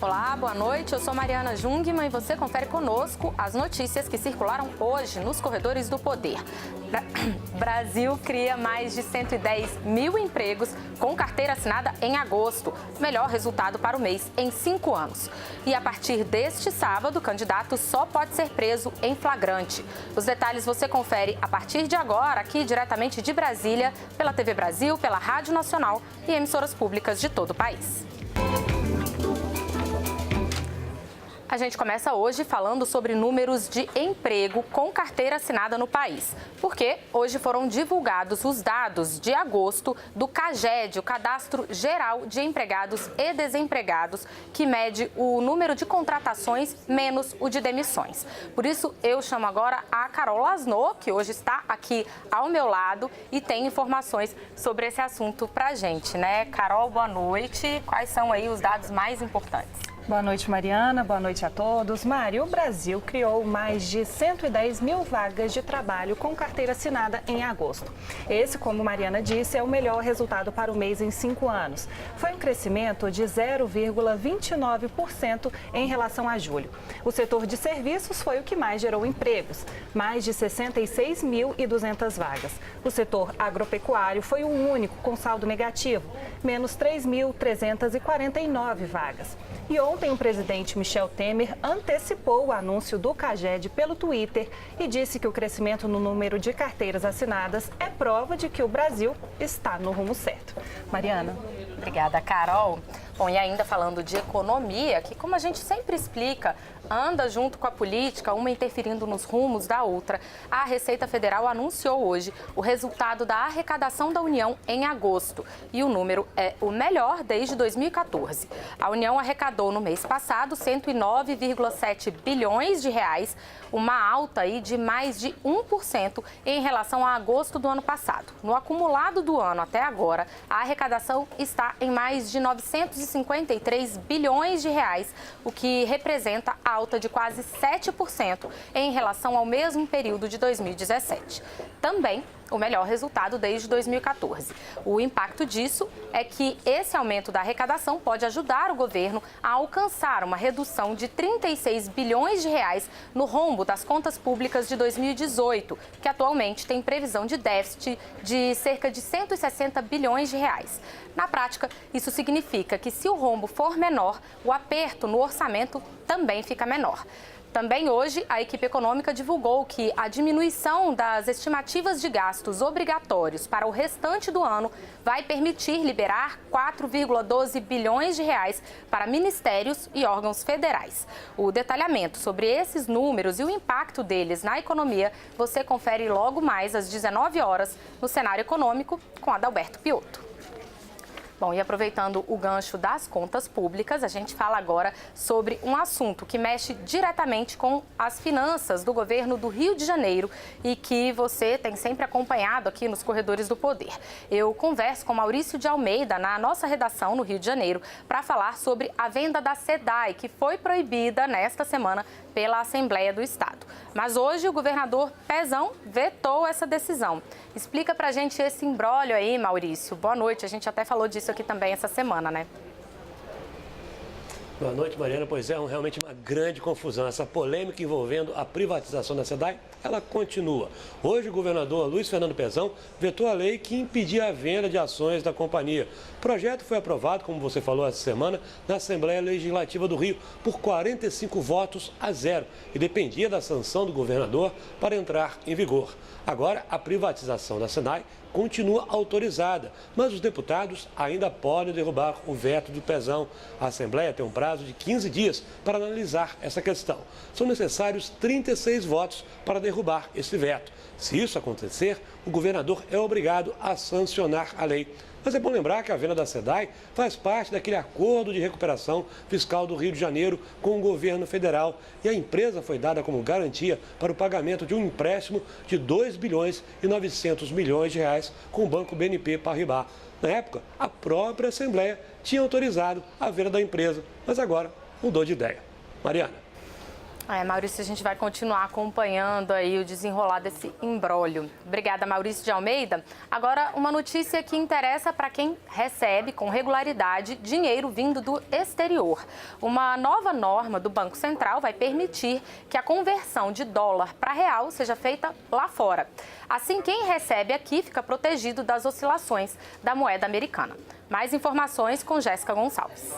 Olá, boa noite. Eu sou Mariana Jungmann e você confere conosco as notícias que circularam hoje nos corredores do poder. Brasil cria mais de 110 mil empregos com carteira assinada em agosto. Melhor resultado para o mês em 5 anos. E a partir deste sábado, o candidato só pode ser preso em flagrante. Os detalhes você confere a partir de agora, aqui diretamente de Brasília, pela TV Brasil, pela Rádio Nacional e emissoras públicas de todo o país. A gente começa hoje falando sobre números de emprego com carteira assinada no país, porque hoje foram divulgados os dados de agosto do CAGED, o Cadastro Geral de Empregados e Desempregados, que mede o número de contratações menos o de demissões. Por isso, eu chamo agora a Carol Lasnô, que hoje está aqui ao meu lado e tem informações sobre esse assunto pra gente, né? Carol, boa noite. Quais são aí os dados mais importantes? Boa noite, Mariana. Boa noite a todos. Mari, o Brasil criou mais de 110 mil vagas de trabalho com carteira assinada em agosto. Esse, como Mariana disse, é o melhor resultado para o mês em 5 anos. Foi um crescimento de 0,29% em relação a julho. O setor de serviços foi o que mais gerou empregos, mais de 66.200 vagas. O setor agropecuário foi o único com saldo negativo, menos 3.349 vagas. E ontem o presidente Michel Temer antecipou o anúncio do CAGED pelo Twitter e disse que o crescimento no número de carteiras assinadas é prova de que o Brasil está no rumo certo. Mariana. Obrigada, Carol. Bom, e ainda falando de economia, que como a gente sempre explica, anda junto com a política, uma interferindo nos rumos da outra, a Receita Federal anunciou hoje o resultado da arrecadação da União em agosto. E o número é o melhor desde 2014. A União arrecadou no mês passado 109,7 bilhões de reais, uma alta aí de mais de 1% em relação a agosto do ano passado. No acumulado do ano até agora, a arrecadação está em mais de 953 bilhões de reais, o que representa alta de quase 7% em relação ao mesmo período de 2017. Também o melhor resultado desde 2014. O impacto disso é que esse aumento da arrecadação pode ajudar o governo a alcançar uma redução de 36 bilhões de reais no rombo das contas públicas de 2018, que atualmente tem previsão de déficit de cerca de 160 bilhões de reais. Na prática, isso significa que se o rombo for menor, o aperto no orçamento também fica menor. Também hoje, a equipe econômica divulgou que a diminuição das estimativas de gastos obrigatórios para o restante do ano vai permitir liberar 4,12 bilhões de reais para ministérios e órgãos federais. O detalhamento sobre esses números e o impacto deles na economia você confere logo mais às 19 horas no Cenário Econômico com Adalberto Piotto. Bom, e aproveitando o gancho das contas públicas, a gente fala agora sobre um assunto que mexe diretamente com as finanças do governo do Rio de Janeiro e que você tem sempre acompanhado aqui nos corredores do poder. Eu converso com Maurício de Almeida, na nossa redação no Rio de Janeiro, para falar sobre a venda da SEDAI, que foi proibida nesta semana pela Assembleia do Estado. Mas hoje o governador Pezão vetou essa decisão. Explica pra gente esse imbróglio aí, Maurício. Boa noite, a gente até falou disso aqui também essa semana, né? Boa noite, Mariana. Pois é, realmente uma grande confusão. Essa polêmica envolvendo a privatização da SEDAI, ela continua. Hoje, o governador Luiz Fernando Pezão vetou a lei que impedia a venda de ações da companhia. O projeto foi aprovado, como você falou essa semana, na Assembleia Legislativa do Rio, por 45 votos a 0 e dependia da sanção do governador para entrar em vigor. Agora, a privatização da SEDAI continua autorizada, mas os deputados ainda podem derrubar o veto do Pezão. A Assembleia tem um prazo de 15 dias para analisar essa questão. São necessários 36 votos para derrubar esse veto. Se isso acontecer, o governador é obrigado a sancionar a lei. Mas é bom lembrar que a venda da SEDAI faz parte daquele acordo de recuperação fiscal do Rio de Janeiro com o governo federal. E a empresa foi dada como garantia para o pagamento de um empréstimo de 2 bilhões e 900 milhões de reais com o Banco BNP Paribas. Na época, a própria Assembleia tinha autorizado a venda da empresa, mas agora mudou de ideia. Mariana. Maurício, a gente vai continuar acompanhando aí o desenrolar desse imbróglio. Obrigada, Maurício de Almeida. Agora, uma notícia que interessa para quem recebe com regularidade dinheiro vindo do exterior. Uma nova norma do Banco Central vai permitir que a conversão de dólar para real seja feita lá fora. Assim, quem recebe aqui fica protegido das oscilações da moeda americana. Mais informações com Jéssica Gonçalves.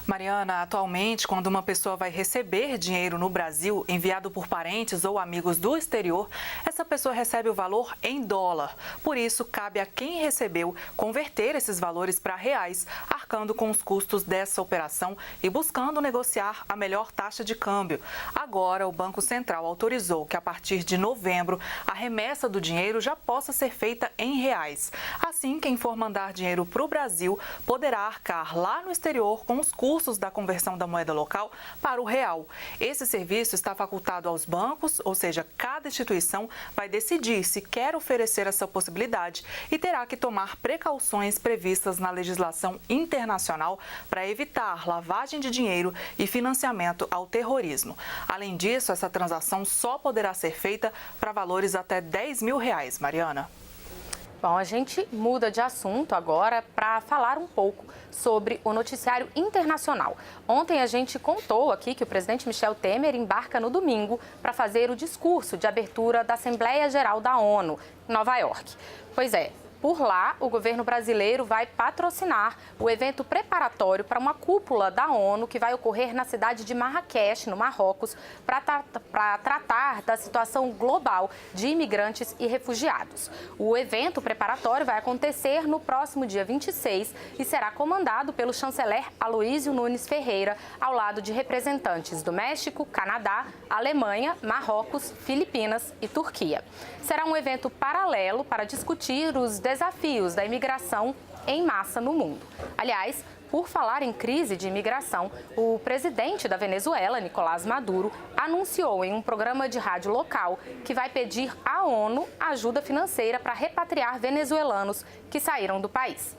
Mariana, atualmente, quando uma pessoa vai receber dinheiro no Brasil enviado por parentes ou amigos do exterior, essa pessoa recebe o valor em dólar. Por isso, cabe a quem recebeu converter esses valores para reais, arcando com os custos dessa operação e buscando negociar a melhor taxa de câmbio. Agora, o Banco Central autorizou que, a partir de novembro, a remessa do dinheiro já possa ser feita em reais. Assim, quem for mandar dinheiro para o Brasil poderá arcar lá no exterior com os custos da conversão da moeda local para o real. Esse serviço está facultado aos bancos, ou seja, cada instituição vai decidir se quer oferecer essa possibilidade e terá que tomar precauções previstas na legislação internacional para evitar lavagem de dinheiro e financiamento ao terrorismo. Além disso, essa transação só poderá ser feita para valores até R$10 mil, Mariana. Bom, a gente muda de assunto agora para falar um pouco sobre o noticiário internacional. Ontem a gente contou aqui que o presidente Michel Temer embarca no domingo para fazer o discurso de abertura da Assembleia Geral da ONU, em Nova York. Pois é. Por lá, o governo brasileiro vai patrocinar o evento preparatório para uma cúpula da ONU que vai ocorrer na cidade de Marrakech, no Marrocos, para tratar da situação global de imigrantes e refugiados. O evento preparatório vai acontecer no próximo dia 26 e será comandado pelo chanceler Aloysio Nunes Ferreira, ao lado de representantes do México, Canadá, Alemanha, Marrocos, Filipinas e Turquia. Será um evento paralelo para discutir os desafios da imigração em massa no mundo. Aliás, por falar em crise de imigração, o presidente da Venezuela, Nicolás Maduro, anunciou em um programa de rádio local que vai pedir à ONU ajuda financeira para repatriar venezuelanos que saíram do país.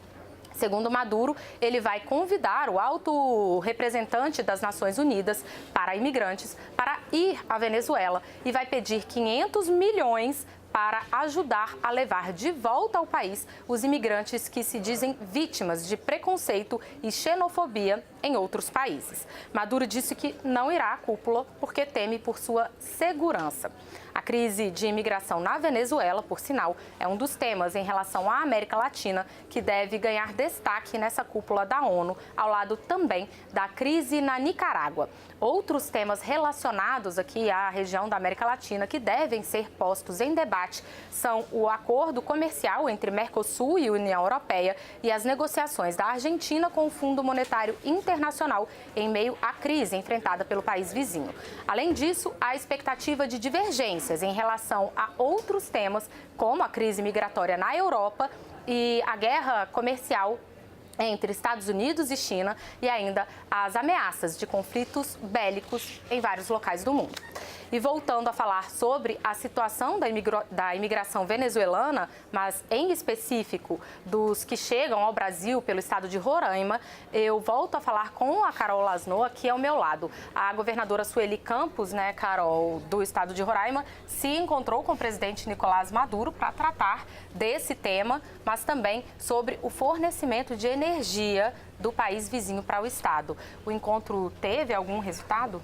Segundo Maduro, ele vai convidar o alto representante das Nações Unidas para imigrantes para ir à Venezuela e vai pedir 500 milhões para ajudar a levar de volta ao país os imigrantes que se dizem vítimas de preconceito e xenofobia em outros países. Maduro disse que não irá à cúpula porque teme por sua segurança. A crise de imigração na Venezuela, por sinal, é um dos temas em relação à América Latina que deve ganhar destaque nessa cúpula da ONU, ao lado também da crise na Nicarágua. Outros temas relacionados aqui à região da América Latina que devem ser postos em debate são o acordo comercial entre Mercosul e União Europeia e as negociações da Argentina com o Fundo Monetário Internacional em meio à crise enfrentada pelo país vizinho. Além disso, há expectativa de divergências em relação a outros temas, como a crise migratória na Europa e a guerra comercial entre Estados Unidos e China e ainda as ameaças de conflitos bélicos em vários locais do mundo. E voltando a falar sobre a situação da imigração venezuelana, mas em específico dos que chegam ao Brasil pelo estado de Roraima, eu volto a falar com a Carol Lasnoa, aqui ao meu lado. A governadora Sueli Campos, Carol, do estado de Roraima, se encontrou com o presidente Nicolás Maduro para tratar desse tema, mas também sobre o fornecimento de energia do país vizinho para o estado. O encontro teve algum resultado?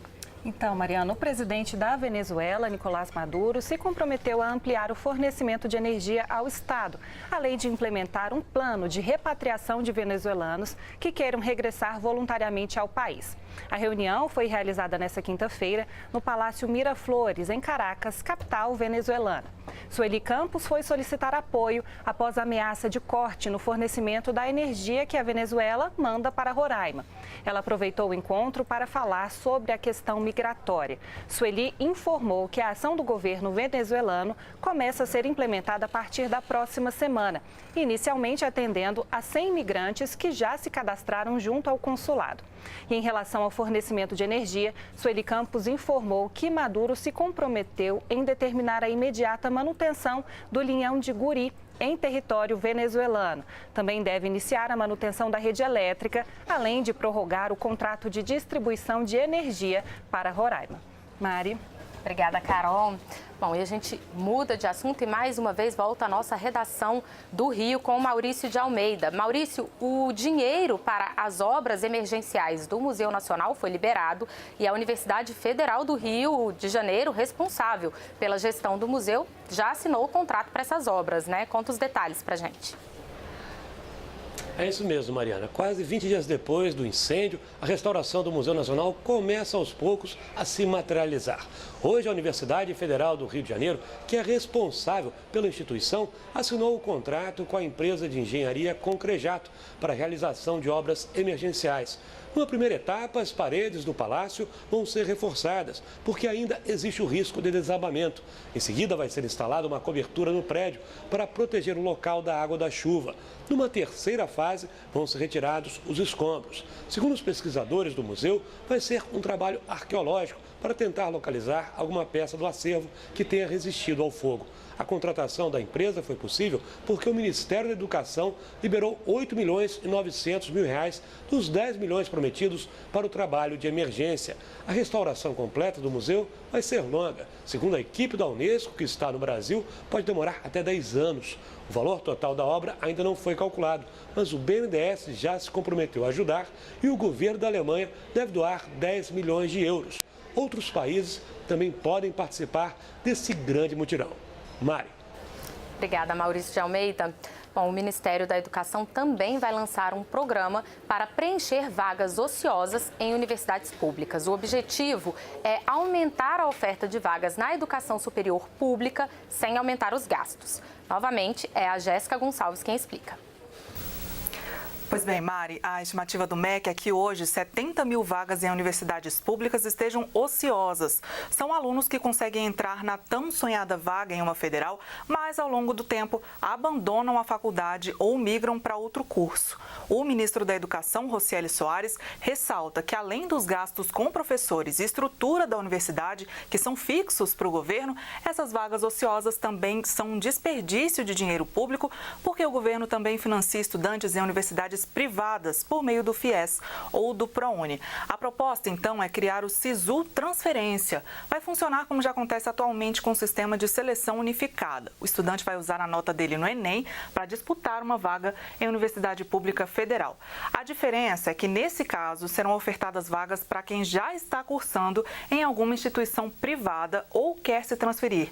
Então, Mariana, o presidente da Venezuela, Nicolás Maduro, se comprometeu a ampliar o fornecimento de energia ao Estado, além de implementar um plano de repatriação de venezuelanos que queiram regressar voluntariamente ao país. A reunião foi realizada nesta quinta-feira no Palácio Miraflores, em Caracas, capital venezuelana. Sueli Campos foi solicitar apoio após a ameaça de corte no fornecimento da energia que a Venezuela manda para Roraima. Ela aproveitou o encontro para falar sobre a questão migratória. Sueli informou que a ação do governo venezuelano começa a ser implementada a partir da próxima semana, inicialmente atendendo a 100 imigrantes que já se cadastraram junto ao consulado. E em relação ao fornecimento de energia, Sueli Campos informou que Maduro se comprometeu em determinar a imediata manutenção do linhão de Guri, em território venezuelano. Também deve iniciar a manutenção da rede elétrica, além de prorrogar o contrato de distribuição de energia para Roraima. Mari. Obrigada, Carol. Bom, e a gente muda de assunto e mais uma vez volta à nossa redação do Rio com o Maurício de Almeida. Maurício, o dinheiro para as obras emergenciais do Museu Nacional foi liberado e a Universidade Federal do Rio de Janeiro, responsável pela gestão do museu, já assinou o contrato para essas obras, né? Conta os detalhes para a gente. É isso mesmo, Mariana. Quase 20 dias depois do incêndio, a restauração do Museu Nacional começa aos poucos a se materializar. Hoje, a Universidade Federal do Rio de Janeiro, que é responsável pela instituição, assinou o contrato com a empresa de engenharia Concrejato para a realização de obras emergenciais. Numa primeira etapa, as paredes do palácio vão ser reforçadas, porque ainda existe o risco de desabamento. Em seguida, vai ser instalada uma cobertura no prédio para proteger o local da água da chuva. Numa terceira fase, vão ser retirados os escombros. Segundo os pesquisadores do museu, vai ser um trabalho arqueológico para tentar localizar alguma peça do acervo que tenha resistido ao fogo. A contratação da empresa foi possível porque o Ministério da Educação liberou R$ 8.900.000 dos 10 milhões prometidos para o trabalho de emergência. A restauração completa do museu vai ser longa. Segundo a equipe da Unesco, que está no Brasil, pode demorar até 10 anos. O valor total da obra ainda não foi calculado, mas o BNDES já se comprometeu a ajudar e o governo da Alemanha deve doar 10 milhões de euros. Outros países também podem participar desse grande mutirão. Mari. Obrigada, Maurício de Almeida. Bom, o Ministério da Educação também vai lançar um programa para preencher vagas ociosas em universidades públicas. O objetivo é aumentar a oferta de vagas na educação superior pública sem aumentar os gastos. Novamente, é a Jéssica Gonçalves quem explica. Pois bem, Mari, a estimativa do MEC é que hoje 70 mil vagas em universidades públicas estejam ociosas. São alunos que conseguem entrar na tão sonhada vaga em uma federal, mas ao longo do tempo abandonam a faculdade ou migram para outro curso. O ministro da Educação, Rocieli Soares, ressalta que além dos gastos com professores e estrutura da universidade, que são fixos para o governo, essas vagas ociosas também são um desperdício de dinheiro público, porque o governo também financia estudantes em universidades privadas por meio do FIES ou do ProUni. A proposta, então, é criar o SISU Transferência. Vai funcionar como já acontece atualmente com o sistema de seleção unificada. O estudante vai usar a nota dele no Enem para disputar uma vaga em universidade pública federal. A diferença é que, nesse caso, serão ofertadas vagas para quem já está cursando em alguma instituição privada ou quer se transferir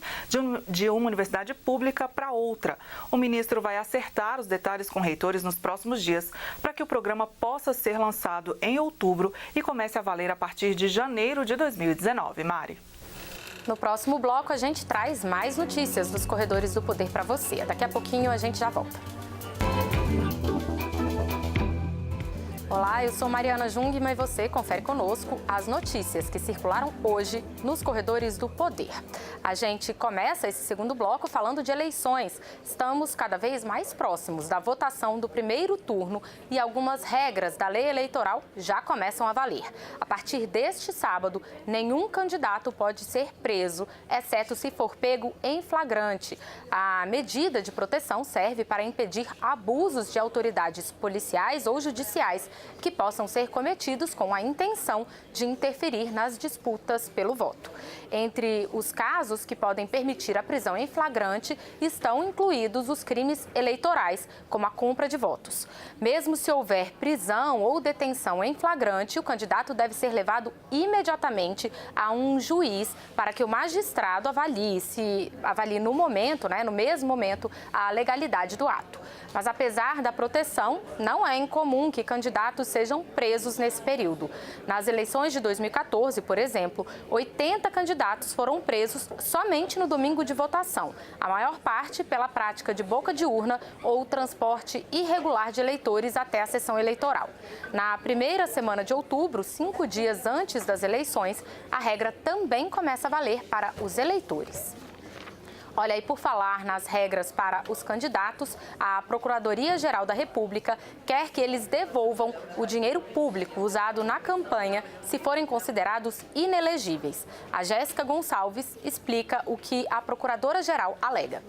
de uma universidade pública para outra. O ministro vai acertar os detalhes com reitores nos próximos dias para que o programa possa ser lançado em outubro e comece a valer a partir de janeiro de 2019. Mari. No próximo bloco, a gente traz mais notícias dos corredores do poder para você. Daqui a pouquinho a gente já volta. Olá, eu sou Mariana Jungmann e você confere conosco as notícias que circularam hoje nos corredores do poder. A gente começa esse segundo bloco falando de eleições. Estamos cada vez mais próximos da votação do primeiro turno e algumas regras da lei eleitoral já começam a valer. A partir deste sábado, nenhum candidato pode ser preso, exceto se for pego em flagrante. A medida de proteção serve para impedir abusos de autoridades policiais ou judiciais que possam ser cometidos com a intenção de interferir nas disputas pelo voto. Entre os casos que podem permitir a prisão em flagrante estão incluídos os crimes eleitorais, como a compra de votos. Mesmo se houver prisão ou detenção em flagrante, o candidato deve ser levado imediatamente a um juiz para que o magistrado avalie no momento, no mesmo momento, a legalidade do ato. Mas apesar da proteção, não é incomum que candidatos sejam presos nesse período. Nas eleições de 2014, por exemplo, 80 candidatos foram presos somente no domingo de votação, a maior parte pela prática de boca de urna ou transporte irregular de eleitores até a sessão eleitoral. Na primeira semana de outubro, 5 dias antes das eleições, a regra também começa a valer para os eleitores. Olha, e por falar nas regras para os candidatos, a Procuradoria-Geral da República quer que eles devolvam o dinheiro público usado na campanha se forem considerados inelegíveis. A Jéssica Gonçalves explica o que a Procuradora-Geral alega.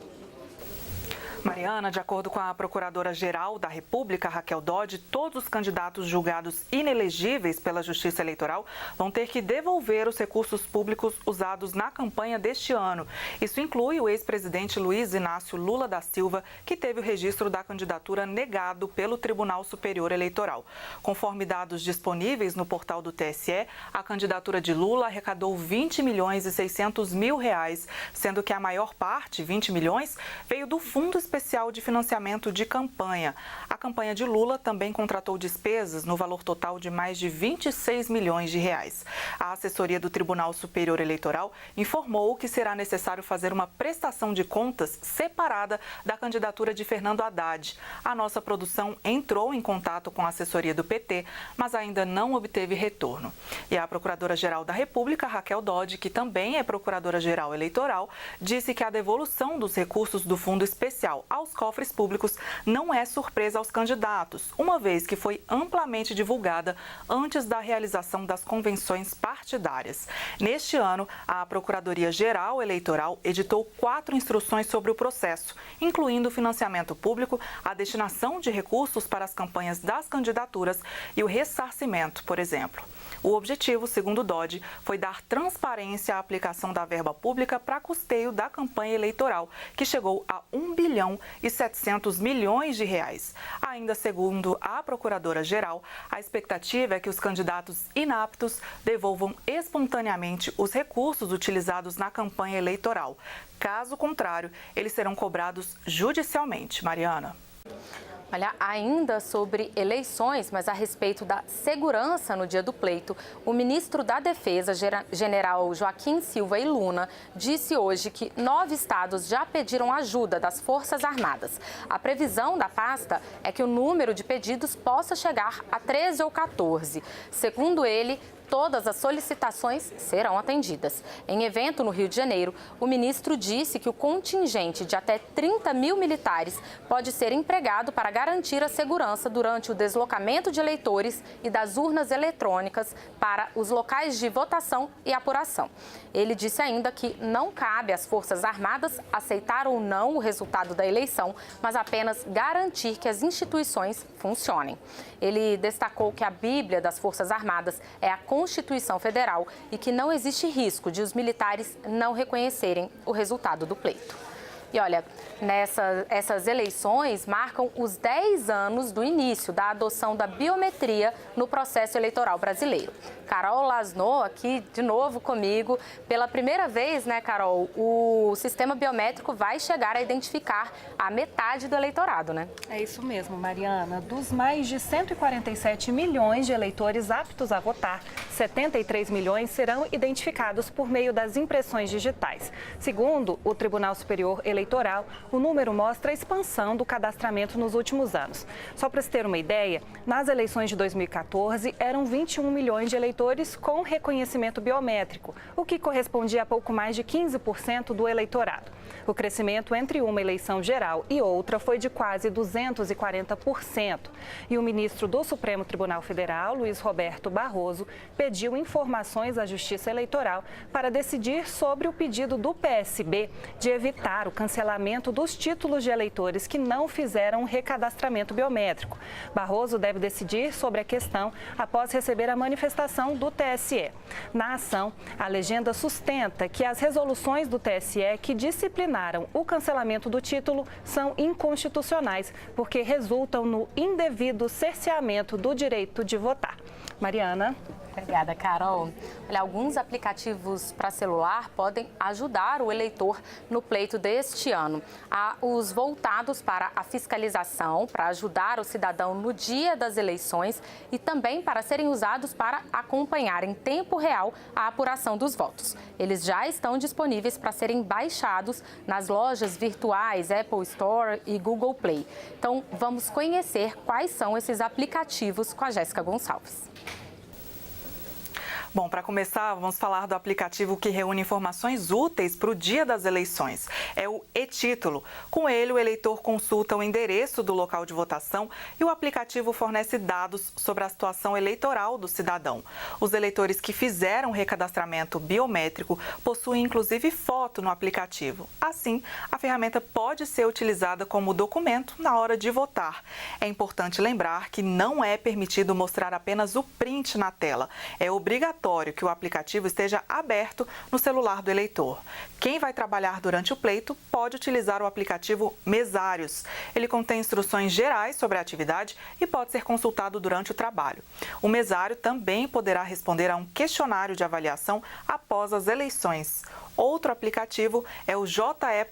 Mariana, de acordo com a Procuradora-Geral da República, Raquel Dodge, todos os candidatos julgados inelegíveis pela Justiça Eleitoral vão ter que devolver os recursos públicos usados na campanha deste ano. Isso inclui o ex-presidente Luiz Inácio Lula da Silva, que teve o registro da candidatura negado pelo Tribunal Superior Eleitoral. Conforme dados disponíveis no portal do TSE, a candidatura de Lula arrecadou 20 milhões e 600 mil reais, sendo que a maior parte, 20 milhões, veio do Fundo Especial de Financiamento de Campanha. A campanha de Lula também contratou despesas no valor total de mais de 26 milhões de reais. A assessoria do Tribunal Superior Eleitoral informou que será necessário fazer uma prestação de contas separada da candidatura de Fernando Haddad. A nossa produção entrou em contato com a assessoria do PT, mas ainda não obteve retorno. E a Procuradora-Geral da República, Raquel Dodge, que também é Procuradora-Geral Eleitoral, disse que a devolução dos recursos do Fundo Especial aos cofres públicos não é surpresa aos candidatos, uma vez que foi amplamente divulgada antes da realização das convenções partidárias. Neste ano, a Procuradoria-Geral Eleitoral editou 4 instruções sobre o processo, incluindo o financiamento público, a destinação de recursos para as campanhas das candidaturas e o ressarcimento, por exemplo. O objetivo, segundo Dodge, foi dar transparência à aplicação da verba pública para custeio da campanha eleitoral, que chegou a 1 bilhão e 700 milhões de reais. Ainda segundo a Procuradora-Geral, a expectativa é que os candidatos inaptos devolvam espontaneamente os recursos utilizados na campanha eleitoral. Caso contrário, eles serão cobrados judicialmente. Mariana. Olha, ainda sobre eleições, mas a respeito da segurança no dia do pleito, o ministro da Defesa, general Joaquim Silva e Luna, disse hoje que 9 estados já pediram ajuda das Forças Armadas. A previsão da pasta é que o número de pedidos possa chegar a 13 ou 14. Segundo ele, todas as solicitações serão atendidas. Em evento no Rio de Janeiro, o ministro disse que o contingente de até 30 mil militares pode ser empregado para garantir a segurança durante o deslocamento de eleitores e das urnas eletrônicas para os locais de votação e apuração. Ele disse ainda que não cabe às Forças Armadas aceitar ou não o resultado da eleição, mas apenas garantir que as instituições funcionem. Ele destacou que a Bíblia das Forças Armadas é a Constituição Federal e que não existe risco de os militares não reconhecerem o resultado do pleito. E olha, essas eleições marcam os 10 anos do início da adoção da biometria no processo eleitoral brasileiro. Carol Lasno, aqui de novo comigo. Pela primeira vez, né, Carol, o sistema biométrico vai chegar a identificar a metade do eleitorado, né? É isso mesmo, Mariana. Dos mais de 147 milhões de eleitores aptos a votar, 73 milhões serão identificados por meio das impressões digitais. Segundo o Tribunal Superior Eleitoral, o número mostra a expansão do cadastramento nos últimos anos. Só para se ter uma ideia, nas eleições de 2014, eram 21 milhões de eleitores com reconhecimento biométrico, o que correspondia a pouco mais de 15% do eleitorado. O crescimento entre uma eleição geral e outra foi de quase 240%. E o ministro do Supremo Tribunal Federal, Luiz Roberto Barroso, pediu informações à Justiça Eleitoral para decidir sobre o pedido do PSB de evitar o cancelamento dos títulos de eleitores que não fizeram recadastramento biométrico. Barroso deve decidir sobre a questão após receber a manifestação do TSE. Na ação, a legenda sustenta que as resoluções do TSE que disciplinaram o cancelamento do título são inconstitucionais, porque resultam no indevido cerceamento do direito de votar. Mariana. Obrigada, Carol. Olha, alguns aplicativos para celular podem ajudar o eleitor no pleito deste ano. Há os voltados para a fiscalização, para ajudar o cidadão no dia das eleições e também para serem usados para acompanhar em tempo real a apuração dos votos. Eles já estão disponíveis para serem baixados nas lojas virtuais Apple Store e Google Play. Então, vamos conhecer quais são esses aplicativos com a Jéssica Gonçalves. Bom, para começar, vamos falar do aplicativo que reúne informações úteis para o dia das eleições. É o e-Título. Com ele, o eleitor consulta o endereço do local de votação e o aplicativo fornece dados sobre a situação eleitoral do cidadão. Os eleitores que fizeram recadastramento biométrico possuem inclusive foto no aplicativo. Assim, a ferramenta pode ser utilizada como documento na hora de votar. É importante lembrar que não é permitido mostrar apenas o print na tela. É obrigatório que o aplicativo esteja aberto no celular do eleitor. Quem vai trabalhar durante o pleito pode utilizar o aplicativo Mesários. Ele contém instruções gerais sobre a atividade e pode ser consultado durante o trabalho. O mesário também poderá responder a um questionário de avaliação após as eleições. Outro aplicativo é o JE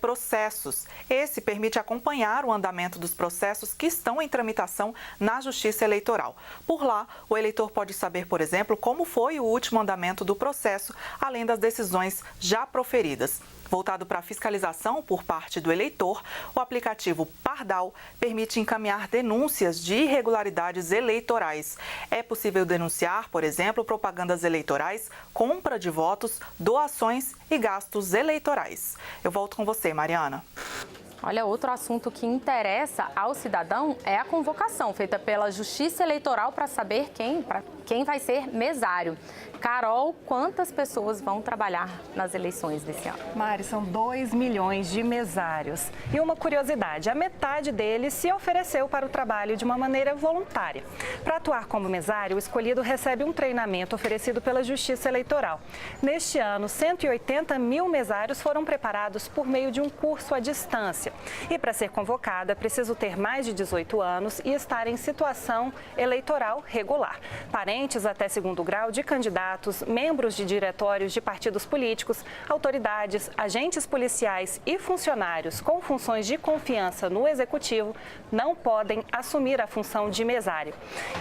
Processos. Esse permite acompanhar o andamento dos processos que estão em tramitação na Justiça Eleitoral. Por lá, o eleitor pode saber, por exemplo, como foi o último andamento do processo, além das decisões já proferidas. Voltado para a fiscalização por parte do eleitor, o aplicativo Pardal permite encaminhar denúncias de irregularidades eleitorais. É possível denunciar, por exemplo, propagandas eleitorais, compra de votos, doações e gastos eleitorais. Eu volto com você, Mariana. Olha, outro assunto que interessa ao cidadão é a convocação feita pela Justiça Eleitoral para saber quem vai ser mesário. Carol, quantas pessoas vão trabalhar nas eleições desse ano? Mari, são 2 milhões de mesários. E uma curiosidade, a metade deles se ofereceu para o trabalho de uma maneira voluntária. Para atuar como mesário, o escolhido recebe um treinamento oferecido pela Justiça Eleitoral. Neste ano, 180 mil mesários foram preparados por meio de um curso à distância. E para ser convocado, é preciso ter mais de 18 anos e estar em situação eleitoral regular. Parentes até segundo grau de candidatos, membros de diretórios de partidos políticos, autoridades, agentes policiais e funcionários com funções de confiança no executivo não podem assumir a função de mesário.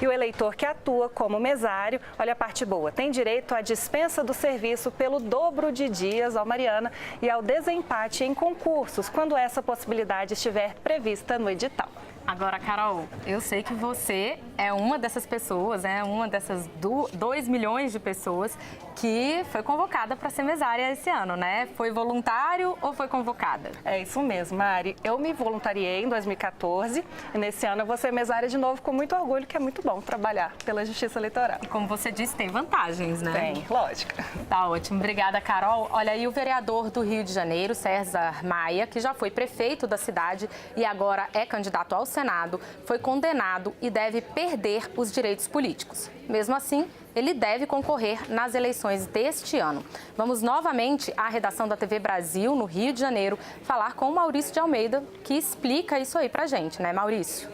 E o eleitor que atua como mesário, olha a parte boa, tem direito à dispensa do serviço pelo dobro de dias, Mariana, e ao desempate em concursos, quando essa possibilidade estiver prevista no edital. Agora, Carol, eu sei que você é uma dessas pessoas, uma dessas 2 milhões de pessoas que foi convocada para ser mesária esse ano, né? Foi voluntário ou foi convocada? É isso mesmo, Mari. Eu me voluntariei em 2014 e nesse ano eu vou ser mesária de novo com muito orgulho, que é muito bom trabalhar pela Justiça Eleitoral. E como você disse, tem vantagens, né? Tem, lógico. Tá ótimo. Obrigada, Carol. Olha aí o vereador do Rio de Janeiro, César Maia, que já foi prefeito da cidade e agora é candidato ao Senado, foi condenado e deve perder os direitos políticos. Mesmo assim, ele deve concorrer nas eleições deste ano. Vamos novamente à redação da TV Brasil, no Rio de Janeiro, falar com o Maurício de Almeida, que explica isso aí pra gente, né, Maurício?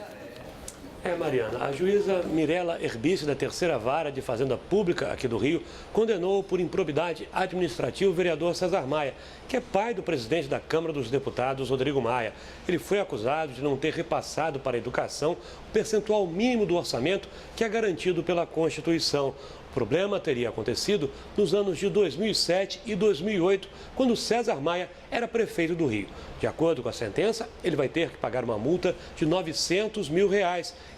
Mariana, a juíza Mirela Herbice, da Terceira Vara de Fazenda Pública aqui do Rio, condenou por improbidade administrativa o vereador César Maia, que é pai do presidente da Câmara dos Deputados, Rodrigo Maia. Ele foi acusado de não ter repassado para a educação o percentual mínimo do orçamento que é garantido pela Constituição. O problema teria acontecido nos anos de 2007 e 2008, quando César Maia era prefeito do Rio. De acordo com a sentença, ele vai ter que pagar uma multa de R$900 mil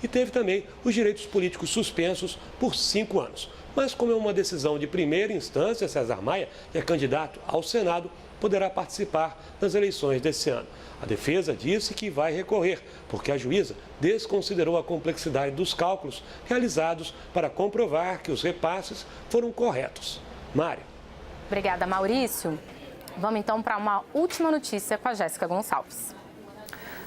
e teve também os direitos políticos suspensos por 5 anos. Mas como é uma decisão de primeira instância, César Maia, que é candidato ao Senado, poderá participar das eleições desse ano. A defesa disse que vai recorrer, porque a juíza desconsiderou a complexidade dos cálculos realizados para comprovar que os repasses foram corretos. Mário. Obrigada, Maurício. Vamos então para uma última notícia com a Jéssica Gonçalves.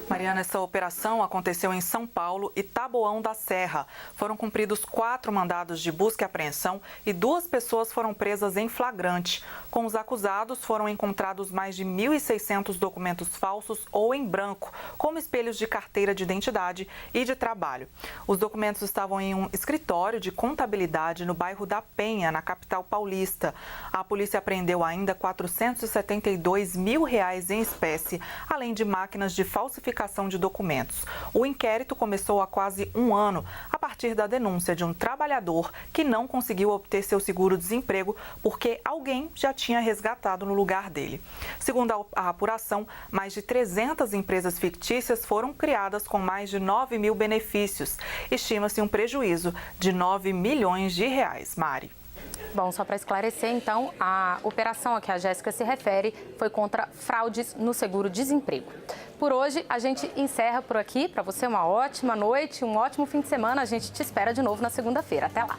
Mariana, essa operação aconteceu em São Paulo e Taboão da Serra. Foram cumpridos 4 mandados de busca e apreensão e 2 pessoas foram presas em flagrante. Com os acusados, foram encontrados mais de 1.600 documentos falsos ou em branco, como espelhos de carteira de identidade e de trabalho. Os documentos estavam em um escritório de contabilidade no bairro da Penha, na capital paulista. A polícia apreendeu ainda R$472 mil em espécie, além de máquinas de falsificação de documentos. O inquérito começou há quase 1 ano, a partir da denúncia de um trabalhador que não conseguiu obter seu seguro-desemprego porque alguém já tinha resgatado no lugar dele. Segundo a apuração, mais de 300 empresas fictícias foram criadas com mais de 9 mil benefícios. Estima-se um prejuízo de R$9 milhões. Mari. Bom, só para esclarecer, então, a operação a que a Jéssica se refere foi contra fraudes no seguro-desemprego. Por hoje, a gente encerra por aqui. Para você, uma ótima noite, um ótimo fim de semana. A gente te espera de novo na segunda-feira. Até lá!